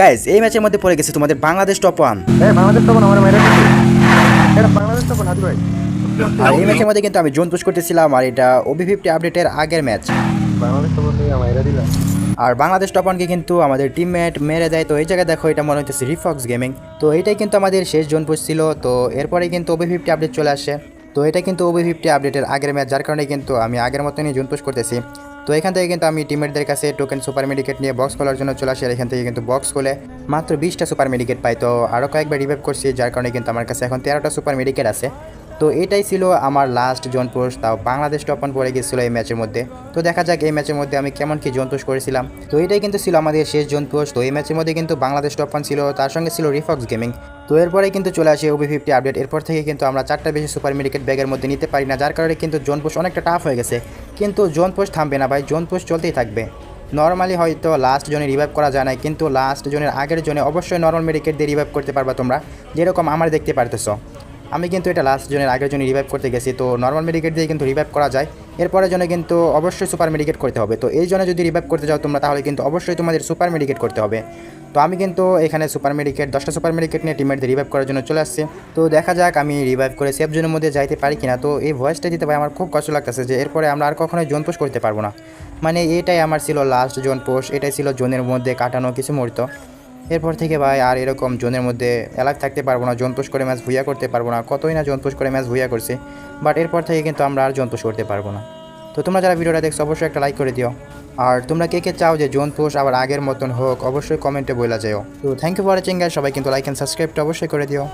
Guys এই ম্যাচের মধ্যে পড়ে গেছে তোমাদের বাংলাদেশ টপ ওয়ান। বাংলাদেশ তখন আমার মেরে এটা বাংলাদেশ তখন হাত ভাই আর এই ম্যাচের মধ্যে কিন্তু আমি জোন পুশ করতেছিলাম, আর এটা OB50 আপডেটের আগের ম্যাচ। বাংলাদেশ তখন মেরে দিলাম। আর বাংলাদেশ টপ ওয়ানকে কিন্তু আমাদের টিমমেট মেরে দেয়। তো এই জায়গায় দেখো, এটা মনে হচ্ছে রিফক্স গেমিং। তো এটাই কিন্তু আমাদের শেষ জোন পুশ ছিল। তো এরপরে কিন্তু OB50 আপডেট চলে আসে। তো এটা কিন্তু OB50 আপডেটের আগের ম্যাচ, যার কারণে কিন্তু আমি আগের মতনই জোন পুশ করতেছি। তো এখান থেকে কিন্তু আমি টিমমেটদের কাছে টোকেন সুপার মেডিকেট নিয়ে বক্স খোলার জন্য চলে আসি। আর এখান থেকে কিন্তু বক্স খুলে মাত্র 20টা সুপার মেডিকেট পাই। তো আরও কয়েকবার রিভাইভ করছি, যার কারণে কিন্তু আমার কাছে এখন 13টা সুপার মেডিকেট আছে। তো এটাই ছিল আমার লাস্ট জোন পুশ, তাও বাংলাদেশ টপ ওয়ান পড়ে গেছিলো এই ম্যাচের মধ্যে। তো দেখা যাক এই ম্যাচের মধ্যে আমি কেমন কি জোন পুশ করেছিলাম। তো এটাই কিন্তু ছিল আমাদের শেষ জোন পুশ। তো এই ম্যাচের মধ্যে কিন্তু বাংলাদেশ টপ ওয়ান ছিল, তার সঙ্গে ছিল রিফক্স গেমিং। তো এরপরে কিন্তু চলে আসে OB50 আপডেট। এরপর থেকে কিন্তু আমরা 4টা বেশি সুপার মেডিকেট ব্যাগের মধ্যে নিতে পারি না, যার কারণে কিন্তু জোন পুশ অনেকটা টাফ হয়ে গেছে। কিন্তু জোন পুশ থামবে না ভাই, জোন পুশ চলতেই থাকবে। নর্মালি হয়তো লাস্ট জোনে রিভাইভ করা যায় না, কিন্তু লাস্ট জোনের আগের জোনে অবশ্যই নর্মাল মেডিকেট দিয়ে রিভাইভ করতে পারবা তোমরা, যেরকম আমার দেখতে পারতেছো। আমি কিন্তু এটা লাস্ট জোনের আগের জন্য রিভাইভ করতে গেছি। তো নর্মাল মেডিকেট দিয়ে কিন্তু রিভাইভ করা যায়, এরপরের জন্য কিন্তু অবশ্যই সুপার মেডিকেট করতে হবে। তো এই জন্য যদি রিভাইভ করতে যাও তোমরা, তাহলে কিন্তু অবশ্যই তোমাদের সুপার মেডিকেট করতে হবে। তো আমি কিন্তু এখানে সুপার মেডিকেট 10টা সুপার মেডিকেট নিয়ে টিমমেটদের রিভাইভ করার জন্য চলে আসছি। তো দেখা যাক আমি রিভাইভ করে সেফ জোনের মধ্যে যাইতে পারি কিনা। তো এই ভয়েসটা দিতে ভাই আমার খুব কষ্ট লাগতেছে যে এরপরে আমরা আর কখনোই জোন পোস্ট করতে পারবো না। মানে এটাই আমার ছিল লাস্ট জোন পোস্ট, এটাই ছিল জোনের মধ্যে কাটানো কিছু মুহূর্ত। এরপর থেকে ভাই আর এরকম জোনের মধ্যে এলাক থাকতে পারবো না, জোন পোস্ট করে ম্যাচ ভুইয়া করতে পারবো না। কতই না জোন পোস্ট করে ম্যাচ ভুইয়া করছি, বাট এরপর থেকে কিন্তু আমরা আর জোন পোস্ট করতে পারবো না। তো তোমরা যারা ভিডিওটা দেখছো অবশ্যই একটা লাইক করে দিও। আর তোমরা কে কে চাও যে জোন পোস্ট আবার আগের মতন হোক, অবশ্যই কমেন্টে বলা যাও। তো thank you for watching guys, সবাই কিন্তু লাইক অ্যান্ড সাবস্ক্রাইবটা অবশ্যই করে দিও।